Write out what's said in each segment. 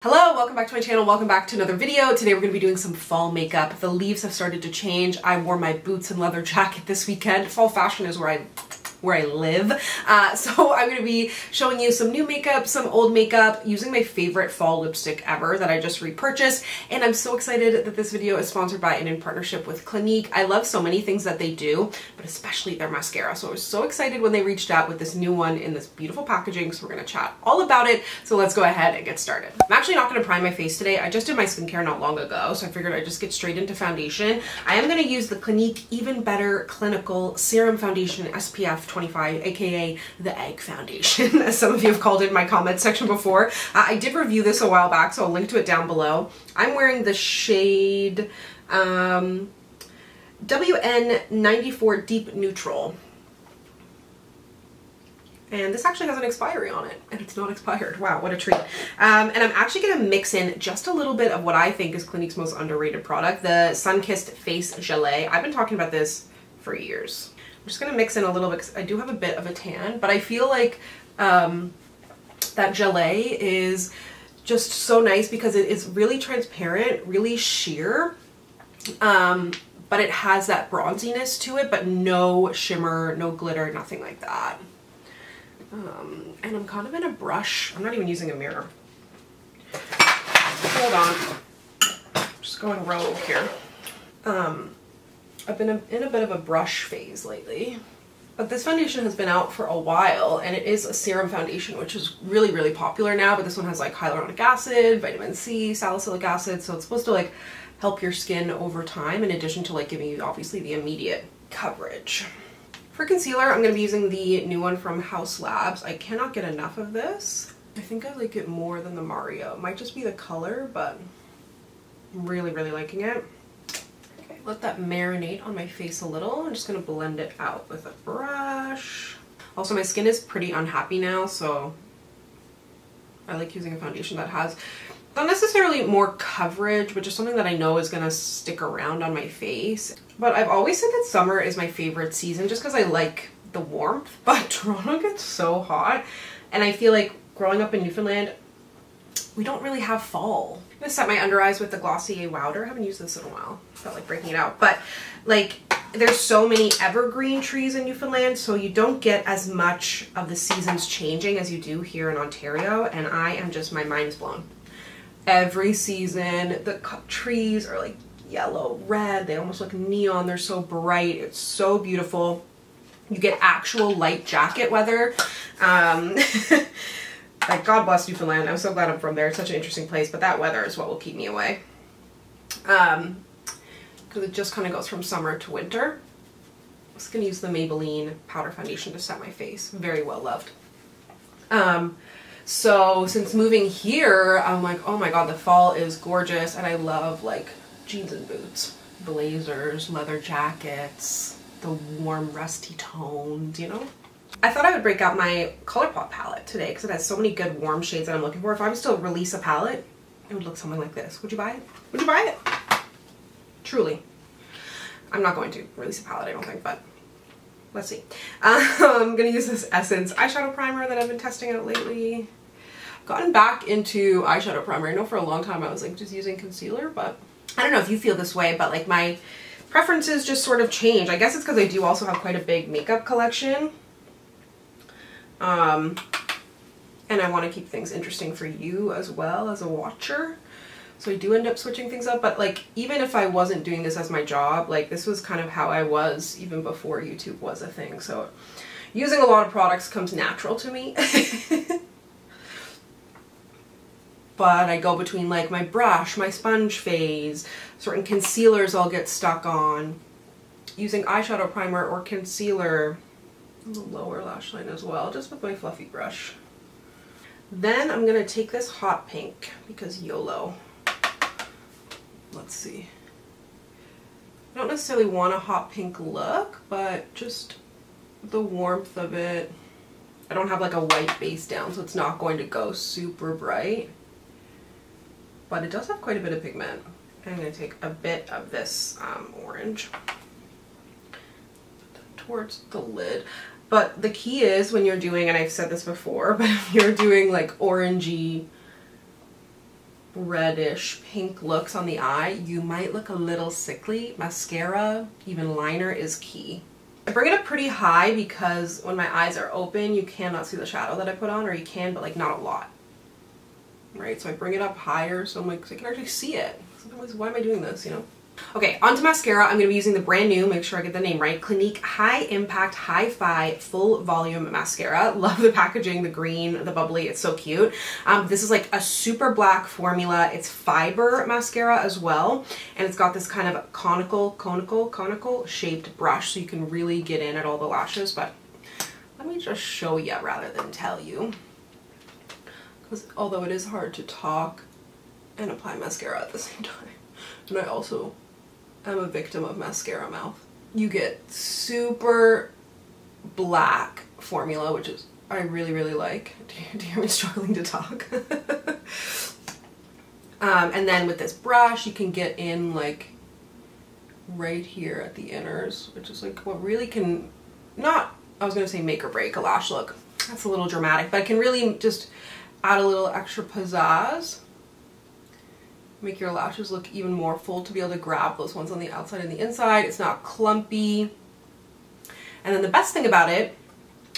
Hello, welcome back to my channel, welcome back to another video. Today we're going to be doing some fall makeup. The leaves have started to change. I wore my boots and leather jacket this weekend. Fall fashion is where I live. So I'm going to be showing you some new makeup, some old makeup, using my favorite fall lipstick ever that I just repurchased. And I'm so excited that this video is sponsored by and in partnership with Clinique. I love so many things that they do, but especially their mascara. So I was so excited when they reached out with this new one in this beautiful packaging. So we're going to chat all about it. So let's go ahead and get started. I'm actually not going to prime my face today. I just did my skincare not long ago, so I figured I'd just get straight into foundation. I am going to use the Clinique Even Better Clinical Serum Foundation SPF 25, aka the egg foundation, as some of you have called it in my comment section before. I did review this a while back, so I'll link to it down below. I'm wearing the shade WN94 Deep Neutral. And this actually has an expiry on it, and it's not expired. Wow, what a treat. And I'm actually going to mix in just a little bit of what I think is Clinique's most underrated product, the Sunkissed Face Gelée. I've been talking about this for years. I'm just going to mix in a little bit because I do have a bit of a tan, but I feel like that gelée is just so nice because it is really transparent, really sheer, but it has that bronziness to it, but no shimmer, no glitter, nothing like that. And I'm kind of in a brush. I'm not even using a mirror. Hold on. Just going rogue here. I've been in a bit of a brush phase lately. But this foundation has been out for a while, and it is a serum foundation, which is really, really popular now. But this one has like hyaluronic acid, vitamin C, salicylic acid. So it's supposed to like help your skin over time, in addition to like giving you obviously the immediate coverage. For concealer, I'm going to be using the new one from Haus Labs. I cannot get enough of this. I think I like it more than the Mario. It might just be the color, but I'm really, really liking it. Okay, let that marinate on my face a little. I'm just going to blend it out with a brush. Also, my skin is pretty unhappy now, so I like using a foundation that has not necessarily more coverage, but just something that I know is going to stick around on my face. But I've always said that summer is my favorite season just because I like the warmth, but Toronto gets so hot, and I feel like growing up in Newfoundland, we don't really have fall. I'm going to set my under eyes with the Glossier Wowder. I haven't used this in a while. I felt like breaking it out. But like, there's so many evergreen trees in Newfoundland, so you don't get as much of the seasons changing as you do here in Ontario, and I am just, my mind's blown. Every season, the trees are like yellow, red, they almost look neon, they're so bright, it's so beautiful. You get actual light jacket weather. Like, God bless Newfoundland, I'm so glad I'm from there, it's such an interesting place, but that weather is what will keep me away. Because it just kind of goes from summer to winter. I'm just going to use the Maybelline powder foundation to set my face, very well loved. So since moving here, I'm like, oh my god, the fall is gorgeous, and I love like jeans and boots, blazers, leather jackets, the warm rusty tones, you know? I thought I would break out my ColourPop palette today because it has so many good warm shades that I'm looking for. If I was to release a palette, it would look something like this. Would you buy it? Would you buy it? Truly. I'm not going to release a palette, I don't think, but let's see. I'm going to use this Essence eyeshadow primer that I've been testing out lately. Gotten back into eyeshadow primer. I know for a long time I was like just using concealer, but I don't know if you feel this way, but like my preferences just sort of change. I guess it's because I do also have quite a big makeup collection. And I want to keep things interesting for you as well as a watcher. So I do end up switching things up, but like even if I wasn't doing this as my job, like this was kind of how I was even before YouTube was a thing. So using a lot of products comes natural to me. But I go between like my brush, my sponge phase, certain concealers I'll get stuck on, using eyeshadow primer or concealer on the lower lash line as well, just with my fluffy brush. Then I'm going to take this hot pink because YOLO. Let's see. I don't necessarily want a hot pink look, but just the warmth of it. I don't have like a white base down, so it's not going to go super bright. But it does have quite a bit of pigment. I'm going to take a bit of this orange towards the lid. But the key is when you're doing, and I've said this before, but if you're doing like orangey reddish pink looks on the eye, you might look a little sickly. Mascara, even liner, is key. I bring it up pretty high because when my eyes are open, you cannot see the shadow that I put on, or you can, but like not a lot. Right, so I bring it up higher so I'm like, so I can actually see it. Otherwise, why am I doing this, you know? Okay, onto mascara. I'm going to be using the brand new, make sure I get the name right, Clinique High Impact Hi-Fi Full Volume Mascara. Love the packaging, the green, the bubbly, it's so cute. This is like a super black formula. It's fiber mascara as well, and it's got this kind of conical shaped brush, so you can really get in at all the lashes. But let me just show you rather than tell you, because although it is hard to talk and apply mascara at the same time, and I also am a victim of mascara mouth. You get super black formula, which is, I really, really like. Do you hear me struggling to talk? And then with this brush, you can get in like right here at the inners, which is like what really can, not, I was gonna say make or break a lash look. That's a little dramatic, but it can really just add a little extra pizzazz. Make your lashes look even more full to be able to grab those ones on the outside and the inside. It's not clumpy. And then the best thing about it,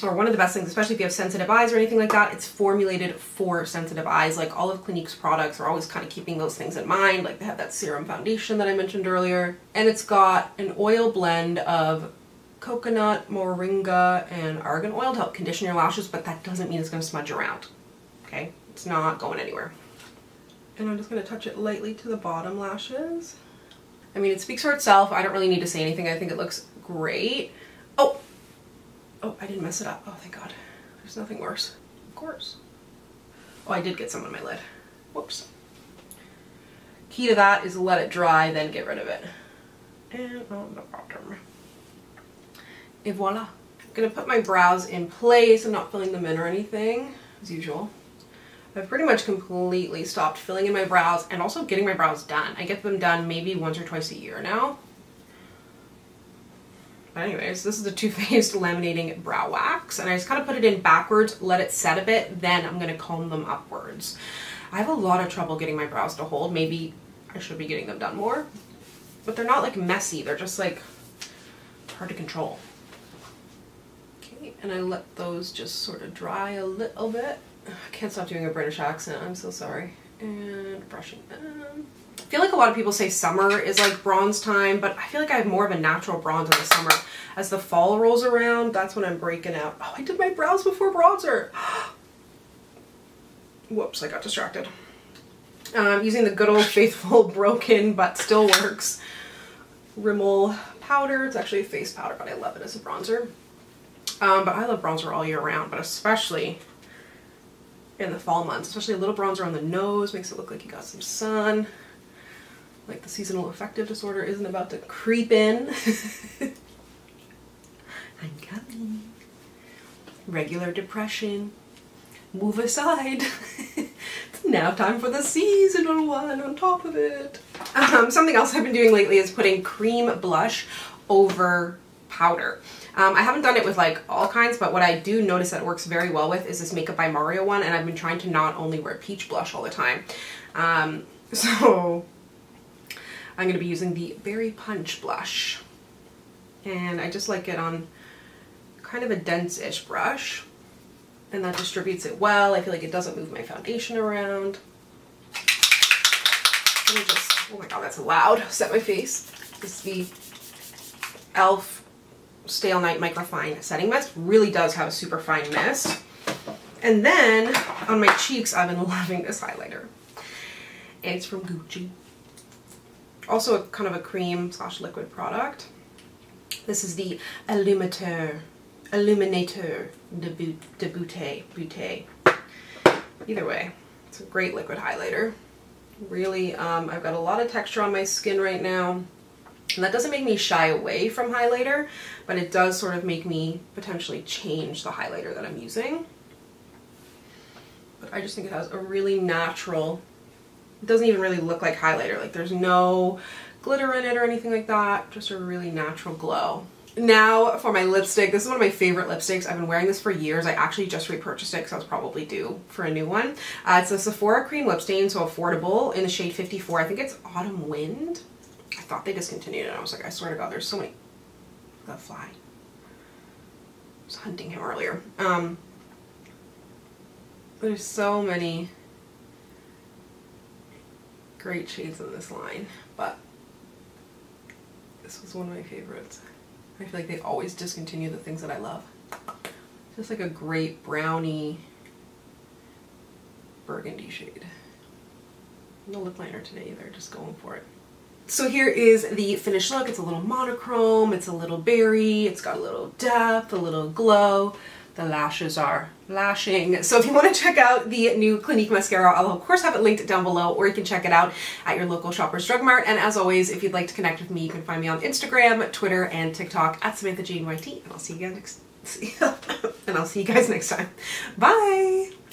or one of the best things, especially if you have sensitive eyes or anything like that, it's formulated for sensitive eyes. Like all of Clinique's products are always kind of keeping those things in mind. Like they have that serum foundation that I mentioned earlier. And it's got an oil blend of coconut, moringa, and argan oil to help condition your lashes, but that doesn't mean it's going to smudge around. Okay? It's not going anywhere. And I'm just going to touch it lightly to the bottom lashes. I mean, it speaks for itself. I don't really need to say anything. I think it looks great. Oh, I didn't mess it up. Oh, thank God. There's nothing worse. Of course. Oh, I did get some on my lid. Whoops. Key to that is let it dry, then get rid of it. And on the bottom. Et voila. I'm going to put my brows in place. I'm not filling them in or anything, as usual. I've pretty much completely stopped filling in my brows and also getting my brows done. I get them done maybe once or twice a year now. But anyways, this is a Too Faced laminating brow wax, and I just kind of put it in backwards, let it set a bit, then I'm going to comb them upwards. I have a lot of trouble getting my brows to hold. Maybe I should be getting them done more, but they're not like messy. They're just like hard to control. Okay, and I let those just sort of dry a little bit. I can't stop doing a British accent, I'm so sorry. And brushing them. I feel like a lot of people say summer is like bronze time, but I feel like I have more of a natural bronze in the summer. As the fall rolls around, that's when I'm breaking out. Oh, I did my brows before bronzer. Whoops, I got distracted. Using the good old faithful broken but still works Rimmel powder. It's actually a face powder, but I love it as a bronzer. But I love bronzer all year round, but especially in the fall months. Especially a little bronzer on the nose makes it look like you got some sun. Like the seasonal affective disorder isn't about to creep in. I'm coming. Regular depression. Move aside. It's now time for the seasonal one on top of it. Something else I've been doing lately is putting cream blush over powder. I haven't done it with like all kinds, but what I do notice that it works very well with is this Makeup by Mario one, and I've been trying to not only wear peach blush all the time. So I'm going to be using the Berry Punch blush, and I just like it on kind of a dense-ish brush, and that distributes it well. I feel like it doesn't move my foundation around. Let me just, oh my God, that's loud. Set my face. This is the e.l.f. Stay All Night Microfine Setting Mist. Really does have a super fine mist. And then on my cheeks, I've been loving this highlighter. And it's from Gucci. Also a kind of a cream / liquid product. This is the Illuminateur de Beauté. Either way, it's a great liquid highlighter. Really, I've got a lot of texture on my skin right now. And that doesn't make me shy away from highlighter, but it does sort of make me potentially change the highlighter that I'm using. But I just think it has a really natural, it doesn't even really look like highlighter. Like there's no glitter in it or anything like that, just a really natural glow. Now for my lipstick. This is one of my favorite lipsticks. I've been wearing this for years. I actually just repurchased it because I was probably due for a new one. It's a Sephora cream lip stain, so affordable, in the shade 54. I think it's Autumn Wind. I thought they discontinued it. I was like, I swear to God, there's so many. The fly. I was hunting him earlier. There's so many great shades in this line, but this was one of my favorites. I feel like they always discontinue the things that I love. Just like a great brownie burgundy shade. No lip liner today either, just going for it. So here is the finished look. It's a little monochrome, it's a little berry, it's got a little depth, a little glow. The lashes are lashing. So if you want to check out the new Clinique mascara, I'll of course have it linked down below, or you can check it out at your local Shoppers Drug Mart. And as always, if you'd like to connect with me, you can find me on Instagram, Twitter, and TikTok at Samantha Jane YT. And I'll see you guys next time. Bye!